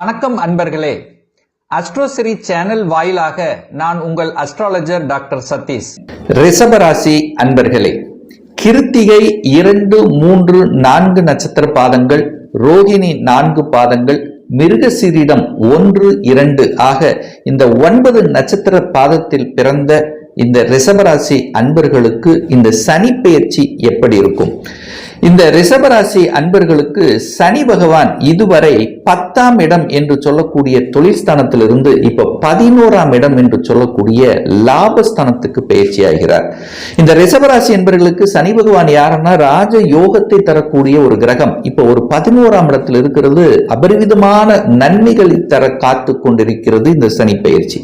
வணக்கம் அன்பர்களே, அஸ்ட்ரோசிரி சேனல் வாயிலாக நான் உங்கள் அஸ்ட்ராலஜர் டாக்டர் சதீஷ். ரிஷபராசி அன்பர்களே, கிருத்திகை 2, 3, 4 நட்சத்திர பாதங்கள், ரோகிணி 4 பாதங்கள், மிருகசீரிடம் 1, 2 ஆக இந்த 9 நட்சத்திர பாதத்தில் பிறந்த இந்த ரிஷபராசி அன்பர்களுக்கு இந்த சனி பெயர்ச்சி எப்படி இருக்கும்? இந்த ரிஷபராசி அன்பர்களுக்கு சனி பகவான் இதுவரை 10ஆம் இடம் என்று சொல்லக்கூடிய தொழில் ஸ்தானத்திலிருந்து இப்ப 11ஆம் இடம் என்று சொல்லக்கூடிய லாபஸ்தானத்துக்கு பயிற்சி ஆகிறார். இந்த ரிஷபராசி என்பவர்களுக்கு சனி பகவான் யாருன்னா ராஜ யோகத்தை தரக்கூடிய ஒரு கிரகம். இப்ப ஒரு 11ஆம் இடத்தில் இருக்கிறது அபரிவிதமான நன்மைகளை தர காத்து கொண்டிருக்கிறது இந்த சனி பயிற்சி.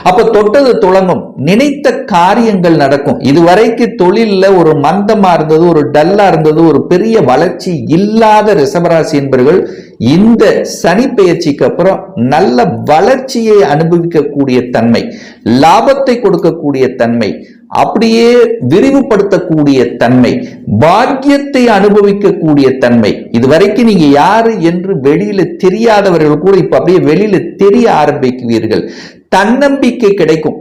அப்ப தொட்டது துளங்கும், நினைத்த காரியங்கள் நடக்கும். இதுவரைக்கு தொழில்ல ஒரு மந்தமா இருந்தது, ஒரு டல்லா இருந்தது, ஒரு பெரிய வளர்ச்சி இல்லாத ரிஷபராசி என்பவர்கள் இந்த சனி பெயர்ச்சிக்கு அப்புறம் நல்ல வளர்ச்சியை அனுபவிக்கக்கூடிய தன்மை, லாபத்தை கொடுக்கக்கூடிய தன்மை, அப்படியே விரிவுபடுத்தக்கூடிய தன்மை, பாக்கியத்தை அனுபவிக்கக்கூடிய தன்மை. இதுவரைக்கும் நீங்க யாரு என்று வெளியில தெரியாதவர்கள் கூட இப்ப அப்படியே வெளியில தெரிய ஆரம்பிக்குவீர்கள். தன்னம்பிக்கை கிடைக்கும்.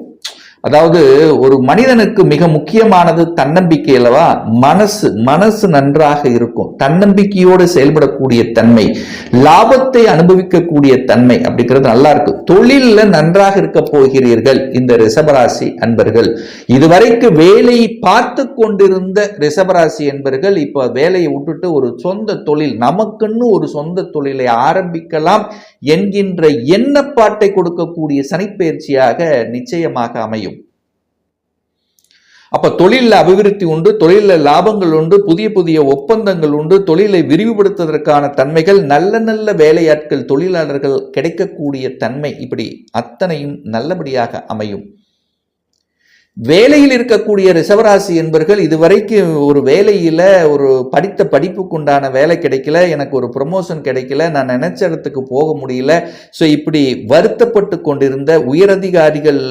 அதாவது ஒரு மனிதனுக்கு மிக முக்கியமானது தன்னம்பிக்கை அல்லவா? மனசு நன்றாக இருக்கும். தன்னம்பிக்கையோடு செயல்படக்கூடிய தன்மை, லாபத்தை அனுபவிக்கக்கூடிய தன்மை அப்படிங்கிறது நல்லா இருக்கு. தொழில நன்றாக இருக்க போகிறீர்கள் இந்த ரிஷபராசி அன்பர்கள். இதுவரைக்கு வேலையை பார்த்து கொண்டிருந்த ரிஷபராசி என்பர்கள் இப்ப வேலையை விட்டுட்டு ஒரு சொந்த தொழில், நமக்குன்னு ஒரு சொந்த தொழிலை ஆரம்பிக்கலாம் என்கின்ற எண்ணப்பாட்டை கொடுக்கக்கூடிய சனிப்பெயர்ச்சியாக நிச்சயமாக அமையும். அப்ப தொழில அபிவிருத்தி உண்டு, தொழில லாபங்கள் உண்டு, புதிய புதிய ஒப்பந்தங்கள் உண்டு, தொழிலை விரிவுபடுத்துவதற்கான தன்மைகள், நல்ல நல்ல வேலையாட்கள், தொழிலாளர்கள் கிடைக்கக்கூடிய தன்மை, இப்படி அத்தனையும் நல்லபடியாக அமையும். வேலையில் இருக்கக்கூடிய ரிஷபராசி என்பவர்கள் இதுவரைக்கும் ஒரு வேலையில ஒரு படித்த படிப்புக்குண்டான வேலை கிடைக்கல, எனக்கு ஒரு ப்ரமோஷன் கிடைக்கல, நான் நினைச்ச இடத்துக்கு போக முடியல, ஸோ இப்படி வருத்தப்பட்டு கொண்டிருந்த உயரதிகாரிகள்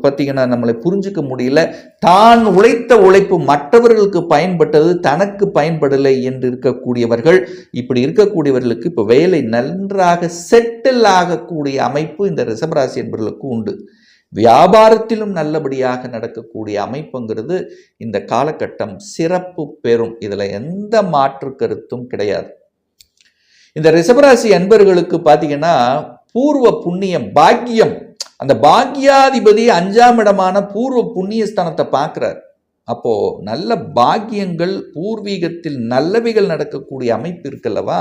பார்த்தீங்கன்னா நம்மளை புரிஞ்சுக்க முடியல, தான் உழைத்த உழைப்பு மற்றவர்களுக்கு பயன்பட்டது, தனக்கு பயன்படலை என்று இருக்கக்கூடியவர்கள், இப்படி இருக்கக்கூடியவர்களுக்கு இப்போ வேலை நன்றாக செட்டில் ஆகக்கூடிய அமைப்பு இந்த ரிஷபராசி என்பவர்களுக்கு உண்டு. வியாபாரத்திலும் நல்லபடியாக நடக்கக்கூடிய அமைப்புங்கிறது இந்த காலகட்டம் சிறப்பு பெறும். இதுல எந்த மாற்று கருத்தும் கிடையாது. இந்த ரிஷபராசி அன்பர்களுக்கு பாத்தீங்கன்னா பூர்வ புண்ணியம், பாக்கியம், அந்த பாக்கியாதிபதி 5ஆம் இடமான பூர்வ புண்ணிய ஸ்தானத்தை பார்க்கிறார். அப்போ நல்ல பாக்கியங்கள், பூர்வீகத்தில் நல்லவைகள் நடக்கக்கூடிய அமைப்பு இருக்குல்லவா?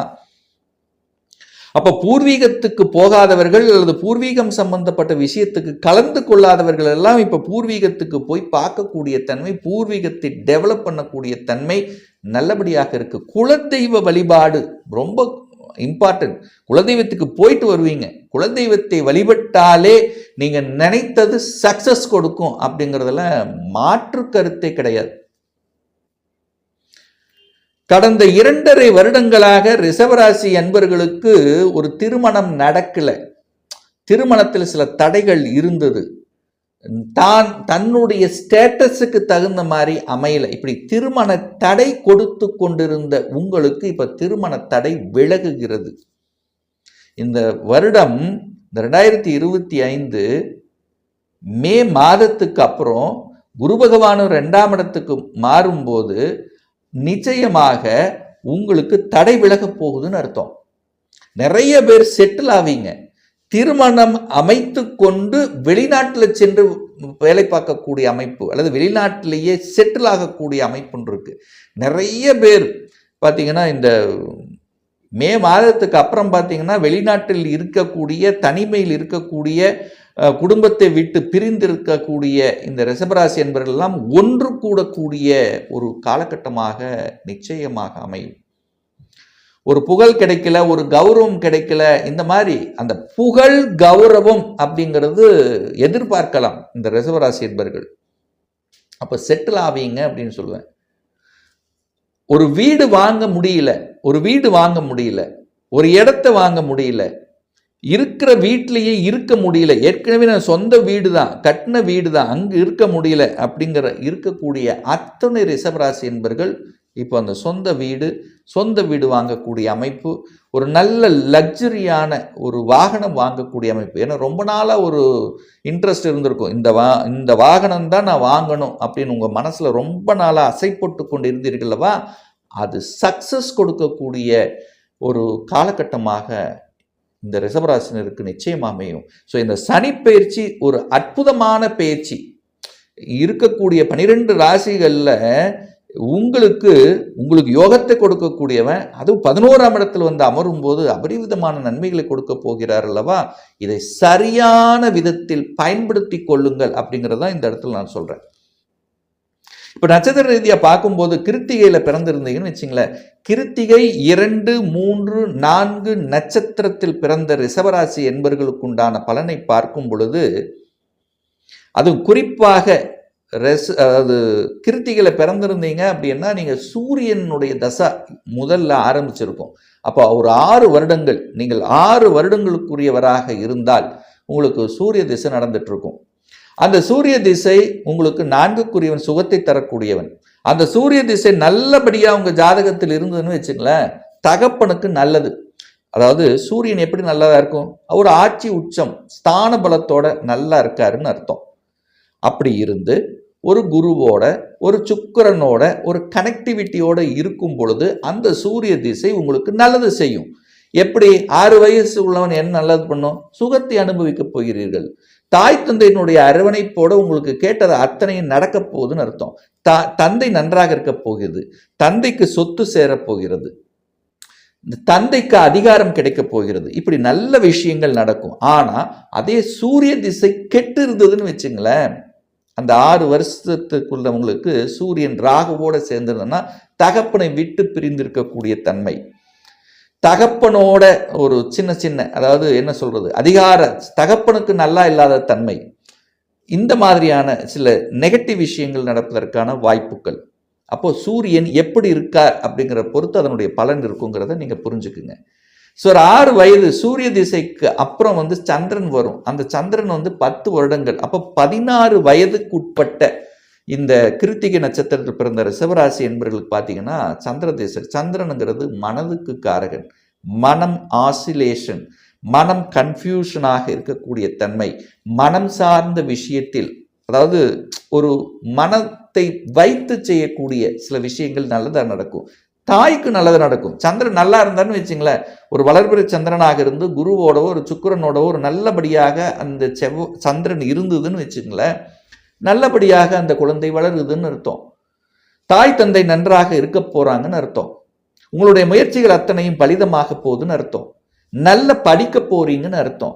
அப்ப பூர்வீகத்துக்கு போகாதவர்கள் அல்லது பூர்வீகம் சம்பந்தப்பட்ட விஷயத்துக்கு கலந்து கொள்ளாதவர்கள் எல்லாம் இப்ப பூர்வீகத்துக்கு போய் பார்க்கக்கூடிய தன்மை, பூர்வீகத்தை டெவலப் பண்ணக்கூடிய தன்மை நல்லபடியாக இருக்கு. குலதெய்வ வழிபாடு ரொம்ப இம்பார்ட்டன்ட். குலதெய்வத்துக்கு போயிட்டு வருவீங்க. குலதெய்வத்தை வழிபட்டாலே நீங்க நினைத்தது சக்சஸ் கொடுக்கும் அப்படிங்கிறதுல மாற்று கருத்தே கிடையாது. கடந்த 2.5 வருடங்களாக ரிஷபராசி அன்பர்களுக்கு ஒரு திருமணம் நடக்கல. திருமணத்தில் சில தடைகள் இருந்தது. தன்னுடைய ஸ்டேட்டஸுக்கு தகுந்த மாதிரி அமையல. இப்படி திருமண தடை கொடுத்து கொண்டிருந்த உங்களுக்கு இப்ப திருமண தடை விலகுகிறது. இந்த வருடம் 2025 மே மாதத்துக்கு அப்புறம் குரு பகவானும் 2ஆம் இடத்துக்கு மாறும்போது நிச்சயமாக உங்களுக்கு தடை விலக போகுதுன்னு அர்த்தம். நிறைய பேர் செட்டில் ஆவீங்க. திருமணம் அமைத்து கொண்டு வெளிநாட்டில் சென்று வேலை பார்க்கக்கூடிய அமைப்பு அல்லது வெளிநாட்டிலேயே செட்டில் ஆகக்கூடிய அமைப்பு இருக்கு. நிறைய பேர் பார்த்தீங்கன்னா இந்த மே மாதத்துக்கு அப்புறம் பார்த்தீங்கன்னா வெளிநாட்டில் இருக்கக்கூடிய, தனிமையில் இருக்கக்கூடிய, குடும்பத்தை விட்டு பிரிந்திருக்கக்கூடிய இந்த ரிஷபராசி என்பவர்கள் எல்லாம் ஒன்று கூடக்கூடிய ஒரு காலகட்டமாக நிச்சயமாக அமையும். ஒரு புகழ் கிடைக்கல, ஒரு கௌரவம் கிடைக்கல, இந்த மாதிரி அந்த புகழ் கௌரவம் அப்படிங்கிறது எதிர்பார்க்கலாம் இந்த ரிஷபராசி என்பவர்கள். அப்ப செட்டில் ஆவீங்க அப்படின்னு சொல்லுவேன். ஒரு வீடு வாங்க முடியல, ஒரு இடத்தை வாங்க முடியல, இருக்கிற வீட்டிலேயே இருக்க முடியல, ஏற்கனவே நான் சொந்த வீடு தான், கட்டின வீடு தான், அங்கு இருக்க முடியல அப்படிங்கிற இருக்கக்கூடிய அத்தனை ரிஷபராசி என்பர்கள் இப்போ அந்த சொந்த வீடு வாங்கக்கூடிய அமைப்பு, ஒரு நல்ல லக்ஸரியான ஒரு வாகனம் வாங்கக்கூடிய அமைப்பு. ஏன்னா ரொம்ப நாளாக ஒரு இன்ட்ரெஸ்ட் இருந்திருக்கும், இந்த வாகனம் தான் நான் வாங்கணும் அப்படின்னு உங்கள் மனசில் ரொம்ப நாளாக அசைப்பட்டு கொண்டு இருந்தீர்கள்வா, அது சக்ஸஸ் கொடுக்கக்கூடிய ஒரு காலகட்டமாக இந்த ரிஷபராசினருக்கு நிச்சயமாக அமையும். ஸோ இந்த சனி பயிற்சி ஒரு அற்புதமான பயிற்சி. இருக்கக்கூடிய 12 ராசிகளில் உங்களுக்கு யோகத்தை கொடுக்கக்கூடியவன், அதுவும் 11ஆம் இடத்துல வந்து அமரும் போது அபரிவிதமான நன்மைகளை கொடுக்க போகிறார் அல்லவா. இதை சரியான விதத்தில் பயன்படுத்தி கொள்ளுங்கள் அப்படிங்கிறதான் இந்த இடத்துல நான் சொல்றேன். இப்ப நட்சத்திர ரீதியா பார்க்கும்போது கிருத்திகையில பிறந்திருந்தீங்கன்னு வச்சுங்களேன், கிருத்திகை 2, 3, 4 நட்சத்திரத்தில் பிறந்த ரிஷபராசி என்பவர்களுக்கு உண்டான பலனை பார்க்கும் பொழுது, அதுவும் குறிப்பாக அதாவது கிருத்திகையில பிறந்திருந்தீங்க அப்படின்னா நீங்க சூரியனுடைய தசை முதல்ல ஆரம்பிச்சிருக்கும். அப்போ ஒரு 6 வருடங்கள், நீங்கள் 6 வருடங்களுக்குரியவராக இருந்தால் உங்களுக்கு சூரிய திசை நடந்துட்டு இருக்கும். அந்த சூரிய திசை உங்களுக்கு 4க்குரியவன், சுகத்தை தரக்கூடியவன். அந்த சூரிய திசை நல்லபடியா உங்க ஜாதகத்தில் இருந்ததுன்னு வச்சுங்களேன், தகப்பனுக்கு நல்லது. அதாவது சூரியன் எப்படி நல்லதா இருக்கும், அவர் ஆட்சி உச்சம் ஸ்தான பலத்தோட நல்லா இருக்காருன்னு அர்த்தம். அப்படி இருந்து ஒரு குருவோட, ஒரு சுக்கிரனோட, ஒரு கனெக்டிவிட்டியோட இருக்கும் பொழுது அந்த சூரிய திசை உங்களுக்கு நல்லது செய்யும். எப்படி 6 வயசு உள்ளவன் என்ன நல்லது பண்ணும், சுகத்தை அனுபவிக்க போகிறீர்கள். தாய் தந்தையினுடைய அரவணைப்போட உங்களுக்கு கேட்டது அத்தனையும் நடக்க போகுதுன்னு அர்த்தம். தந்தை நன்றாக இருக்க போகிறது, தந்தைக்கு சொத்து சேரப்போகிறது, தந்தைக்கு அதிகாரம் கிடைக்க போகிறது. இப்படி நல்ல விஷயங்கள் நடக்கும். ஆனா அதே சூரிய திசை கெட்டு இருந்ததுன்னு வச்சுங்களேன், அந்த 6 வருஷத்துக்குள்ள உங்களுக்கு சூரியன் ராகுவோட சேர்ந்ததுன்னா தகப்பனை விட்டு பிரிந்திருக்கக்கூடிய தன்மை, தகப்பனோட ஒரு சின்ன அதாவது என்ன சொல்றது, அதிகார தகப்பனுக்கு நல்லா இல்லாத தன்மை, இந்த மாதிரியான சில நெகட்டிவ் விஷயங்கள் நடப்பதற்கான வாய்ப்புகள். அப்போ சூரியன் எப்படி இருக்கார் அப்படிங்கிற பொறுத்து அதனுடைய பலன் இருக்குங்கிறத நீங்க புரிஞ்சுக்குங்க. ஸோ ஒரு 6 வயது சூரிய திசைக்கு அப்புறம் வந்து சந்திரன் வரும். அந்த சந்திரன் வந்து 10 வருடங்கள். அப்போ 16 வயதுக்கு உட்பட்ட இந்த கிருத்திகை நட்சத்திரத்தில் பிறந்த ரிஷபராசி என்பவர்களுக்கு பார்த்தீங்கன்னா சந்திர திசை, சந்திரனுங்கிறது மனதுக்கு காரகன், மனம் ஆசிலேஷன், மனம் கன்ஃபியூஷனாக இருக்கக்கூடிய தன்மை, மனம் சார்ந்த விஷயத்தில், அதாவது ஒரு மனத்தை வைத்து செய்யக்கூடிய சில விஷயங்கள் நல்லதாக நடக்கும். தாய்க்கு நல்லது நடக்கும். சந்திரன் நல்லா இருந்தான்னு வச்சுங்களேன், ஒரு வளர்பிறை சந்திரனாக இருந்து குருவோடவோ ஒரு சுக்கிரனோடவோ ஒரு நல்லபடியாக அந்த சந்திரன் இருந்ததுன்னு வச்சுங்களேன், நல்லபடியாக அந்த குழந்தை வளருதுன்னு அர்த்தம். தாய் தந்தை நன்றாக இருக்க போறாங்கன்னு அர்த்தம். உங்களுடைய முயற்சிகள் அத்தனையும் பலிதமாக போகுதுன்னு அர்த்தம். நல்ல படிக்க போறீங்கன்னு அர்த்தம்.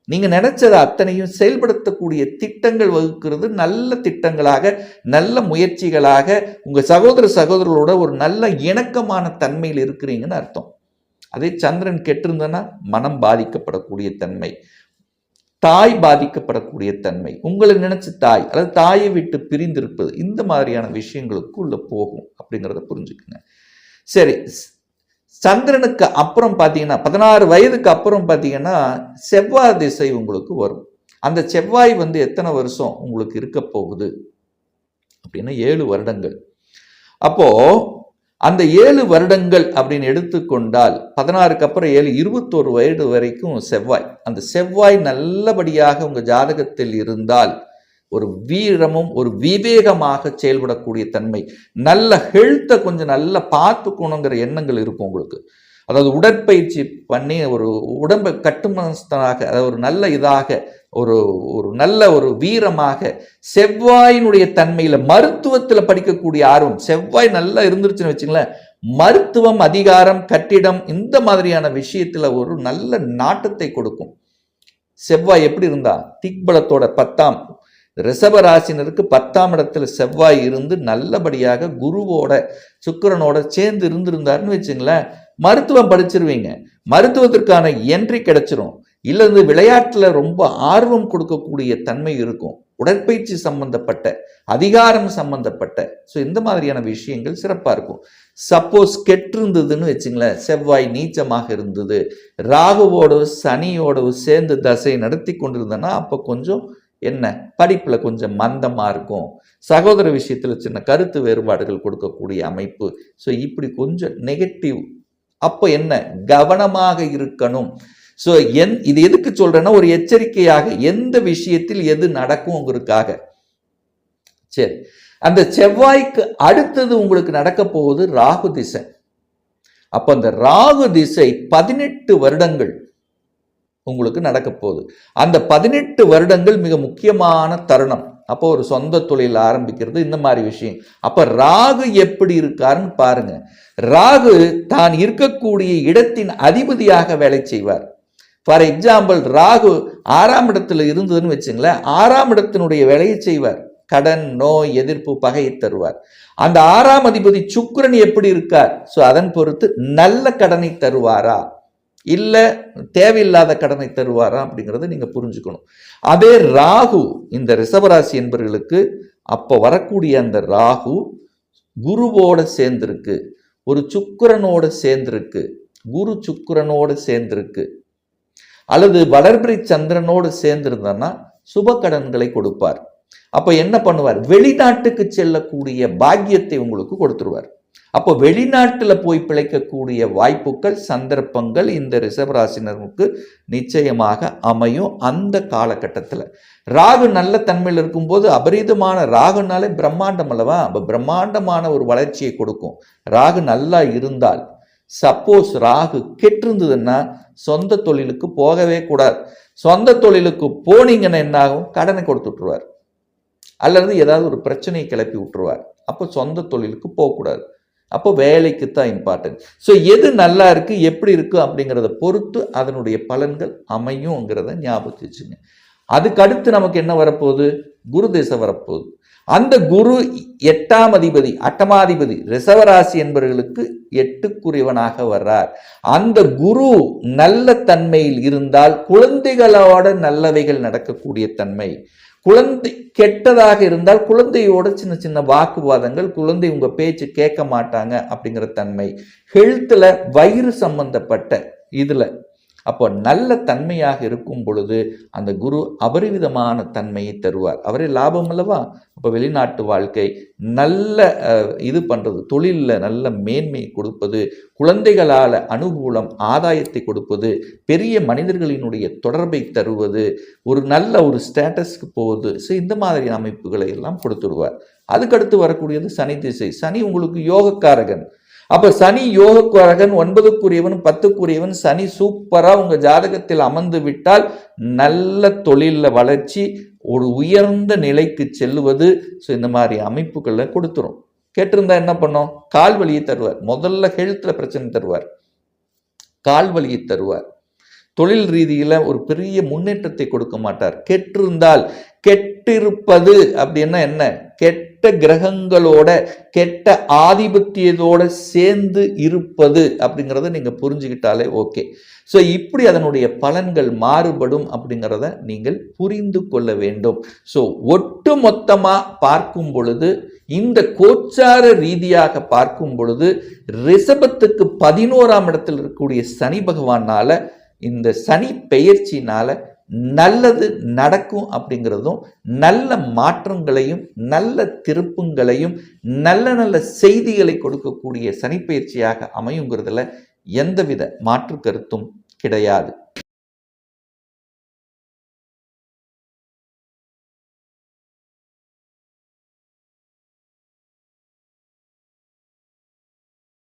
நீங்க நினைச்சதை அத்தனையும் செயல்படுத்தக்கூடிய திட்டங்கள் வகுக்கிறது நல்ல திட்டங்களாக, நல்ல முயற்சிகளாக, உங்க சகோதரர்களோட ஒரு நல்ல இணக்கமான தன்மையில் இருக்கிறீங்கன்னு அர்த்தம். அதே சந்திரன் கெட்டிருந்தனா மனம் பாதிக்கப்படக்கூடிய தன்மை, தாய் பாதிக்கப்படக்கூடிய தன்மை, உங்களை நினைச்ச தாய் அல்லது தாயை விட்டு பிரிந்திருப்பது, இந்த மாதிரியான விஷயங்களுக்கு உள்ள போகும் அப்படிங்கிறத புரிஞ்சுக்குங்க. சரி, சந்திரனுக்கு அப்புறம் பார்த்தீங்கன்னா 16 வயதுக்கு அப்புறம் பார்த்தீங்கன்னா செவ்வாய் திசை உங்களுக்கு வரும். அந்த செவ்வாய் வந்து எத்தனை வருஷம் உங்களுக்கு இருக்க போகுது அப்படின்னா 7 வருடங்கள். அப்போ அந்த 7 வருடங்கள் அப்படின்னு எடுத்துக்கொண்டால் 16க்கு அப்புறம் 7, 21 வயது வரைக்கும் செவ்வாய். அந்த செவ்வாய் நல்லபடியாக உங்க ஜாதகத்தில் இருந்தால் ஒரு வீரமும் ஒரு விவேகமாக செயல்படக்கூடிய தன்மை, நல்ல ஹெல்த்தை கொஞ்சம் நல்லா பார்த்துக்கணுங்கிற எண்ணங்கள் இருக்கும் உங்களுக்கு. அதாவது உடற்பயிற்சி பண்ணி ஒரு உடம்பை கட்டுமஸ்தனாக, அதாவது ஒரு நல்ல இதாக, ஒரு நல்ல ஒரு வீரமாக, செவ்வாயினுடைய தன்மையில மருத்துவத்தில் படிக்கக்கூடிய ஆர்வம், செவ்வாய் நல்லா இருந்துருச்சுன்னு வச்சுங்களேன், மருத்துவம், அதிகாரம், கட்டிடம், இந்த மாதிரியான விஷயத்துல ஒரு நல்ல நாட்டத்தை கொடுக்கும். செவ்வாய் எப்படி இருந்தா, திக்பலத்தோட 10ஆம் ரிஷபராசினருக்கு 10ஆம் இடத்துல செவ்வாய் இருந்து நல்லபடியாக குருவோட சுக்கிரனோட சேர்ந்து இருந்திருந்தாருன்னு வச்சுங்களேன், மருத்துவம் படிச்சிருவீங்க, மருத்துவத்திற்கான என்ட்ரி கிடைச்சிரும். இல்லது விளையாட்டுல ரொம்ப ஆர்வம் கொடுக்கக்கூடிய தன்மை இருக்கும், உடற்பயிற்சி சம்பந்தப்பட்ட, அதிகாரம் சம்பந்தப்பட்ட, ஸோ இந்த மாதிரியான விஷயங்கள் சிறப்பாக இருக்கும். சப்போஸ் கெட்டிருந்ததுன்னு வச்சுங்களேன், செவ்வாய் நீச்சமாக இருந்தது, ராகுவோடு சனியோடு சேர்ந்து தசை நடத்தி கொண்டிருந்தனா அப்போ கொஞ்சம் என்ன, படிப்புல கொஞ்சம் மந்தமா இருக்கும், சகோதர விஷயத்துல சின்ன கருத்து வேறுபாடுகள் கொடுக்கக்கூடிய அமைப்பு. ஸோ இப்படி கொஞ்சம் நெகட்டிவ். அப்போ என்ன, கவனமாக இருக்கணும். ஸோ இது எதுக்கு சொல்றேன்னா, ஒரு எச்சரிக்கையாக எந்த விஷயத்தில் எது நடக்கும்ங்கிறதுக்காக. சரி, அந்த செவ்வாய்க்கு அடுத்தது உங்களுக்கு நடக்க போகுது ராகு திசை. அப்ப அந்த ராகு திசை 18 வருடங்கள் உங்களுக்கு நடக்க போகுது. அந்த 18 வருடங்கள் மிக முக்கியமான தருணம். அப்போ ஒரு சொந்த தொழில் ஆரம்பிக்கிறது, இந்த மாதிரி விஷயம். அப்ப ராகு எப்படி இருக்காருன்னு பாருங்க. ராகு தான் இருக்கக்கூடிய இடத்தின் அதிபதியாக வேலை செய்வார். ஃபார் எக்ஸாம்பிள், ராகு 6ஆம் இடத்துல இருந்ததுன்னு வச்சுங்களேன், 6ஆம் இடத்தினுடைய வேலையை செய்வார். கடன், நோய், எதிர்ப்பு, பகையை தருவார். அந்த 6ஆம் அதிபதி சுக்கிரன் எப்படி இருக்கார்? ஸோ அதன் பொறுத்து நல்ல கடனை தருவாரா, இல்ல தேவையில்லாத கடனை தருவாரா அப்படிங்கிறத நீங்க புரிஞ்சுக்கணும். அதே ராகு இந்த ரிஷபராசி என்பவர்களுக்கு அப்ப வரக்கூடிய அந்த ராகு குருவோட சேர்ந்திருக்கு, ஒரு சுக்கிரனோட சேர்ந்திருக்கு, குரு சுக்கிரனோட சேர்ந்திருக்கு, அல்லது வளர்பிறை சந்திரனோடு சேர்ந்திருந்தா சுப கடன்களை கொடுப்பார். அப்ப என்ன பண்ணுவார், வெளிநாட்டுக்கு செல்லக்கூடிய பாக்கியத்தை உங்களுக்கு கொடுத்துருவார். அப்போ வெளிநாட்டுல போய் பிழைக்கக்கூடிய வாய்ப்புகள், சந்தர்ப்பங்கள் இந்த ரிஷபராசினருக்கு நிச்சயமாக அமையும். அந்த காலகட்டத்தில் ராகு நல்ல தன்மையில் இருக்கும்போது, அபரீதமான ராகுனாலே பிரம்மாண்டம் அல்லவா, அப்ப பிரம்மாண்டமான ஒரு வளர்ச்சியை கொடுக்கும். ராகு நல்லா இருந்தால், சப்போஸ் ராகு கெட்டிருந்ததுன்னா சொந்த தொழிலுக்கு போகவே கூடாது. சொந்த தொழிலுக்கு போனீங்கன்னா என்ன ஆகும், கடனை கொடுத்துட்ருவார், அல்லது ஏதாவது ஒரு பிரச்சனையை கிளப்பி விட்டுருவார். அப்போ சொந்த தொழிலுக்கு போகக்கூடாது. அப்போ வேலைக்கு தான் இம்பார்ட்டன்ட். ஸோ எது நல்லா இருக்கு, எப்படி இருக்கு அப்படிங்கிறத பொறுத்து அதனுடைய பலன்கள் அமையும்ங்கிறத ஞாபகத்து வச்சுங்க. அதுக்கு அடுத்து நமக்கு என்ன வரப்போகுது, குரு திசை வரப்போகுது. அந்த குரு 8ஆம் அதிபதி, அட்டமாதிபதி, ரிஷபராசி என்பவர்களுக்கு 8க்குரியவனாக வர்றார். அந்த குரு நல்ல தன்மையில் இருந்தால் குழந்தைகளோட நல்லவைகள் நடக்கக்கூடிய தன்மை. குழந்தை கெட்டதாக இருந்தால் குழந்தையோட சின்ன சின்ன வாக்குவாதங்கள், குழந்தை உங்க பேச்சு கேட்க மாட்டாங்க அப்படிங்கிற தன்மை. ஹெல்த்ல வயிறு சம்பந்தப்பட்ட இதுல அப்போ நல்ல தன்மையாக இருக்கும் பொழுது அந்த குரு அபரிவிதமான தன்மையை தருவார். அவரே லாபம் அல்லவா. அப்போ வெளிநாட்டு வாழ்க்கை, நல்ல இது பண்றது, தொழிலில் நல்ல மேன்மை கொடுப்பது, குழந்தைகளால் அனுகூலம், ஆதாயத்தை கொடுப்பது, பெரிய மனிதர்களினுடைய தொடர்பை தருவது, ஒரு நல்ல ஒரு ஸ்டேட்டஸ்க்கு போவது. ஸோ இந்த மாதிரி அமைப்புகளை எல்லாம் கொடுத்துடுவார். அதுக்கடுத்து வரக்கூடியது சனி திசை. சனி உங்களுக்கு யோகக்காரகன். அப்ப சனி யோகக்காரகன், 9க்குரியவன், 10க்குரியவன். சனி சூப்பரா உங்க ஜாதகத்தில் அமர்ந்து விட்டால் நல்ல தொழில வளர்ச்சி, ஒரு உயர்ந்த நிலைக்கு செல்லுவது. ஸோ இந்த மாதிரி அமைப்புகளை கொடுத்துரும். கேட்டிருந்தா என்ன பண்ணோம், கால் வலியை தருவார். முதல்ல ஹெல்த்ல பிரச்சனை தருவார், கால் வலியை தருவார். தொழில் ரீதியில ஒரு பெரிய முன்னேற்றத்தை கொடுக்க மாட்டார். கெட்டிருந்தால், கெட்டிருப்பது அப்படின்னா என்ன, கெட்ட கிரகங்களோட, கெட்ட ஆதிபத்தியத்தோட சேர்ந்து இருப்பது அப்படிங்கிறத நீங்க புரிஞ்சுக்கிட்டாலே ஓகே. ஸோ இப்படி அதனுடைய பலன்கள் மாறுபடும் அப்படிங்கிறத நீங்கள் புரிந்து கொள்ள வேண்டும். ஸோ ஒட்டு மொத்தமா பார்க்கும் பொழுது, இந்த கோச்சார ரீதியாக பார்க்கும் பொழுது, ரிஷபத்துக்கு 11ஆம் இடத்தில் இருக்கக்கூடிய சனி பகவானால, இந்த சனி பெயர்ச்சினால நல்லது நடக்கும் அப்படிங்கிறதும், நல்ல மாற்றங்களையும் நல்ல திருப்புங்களையும் நல்ல நல்ல செய்திகளை கொடுக்கக்கூடிய சனி பெயர்ச்சியாக அமையுங்கிறதுல எந்தவித மாற்று கருத்தும் கிடையாது.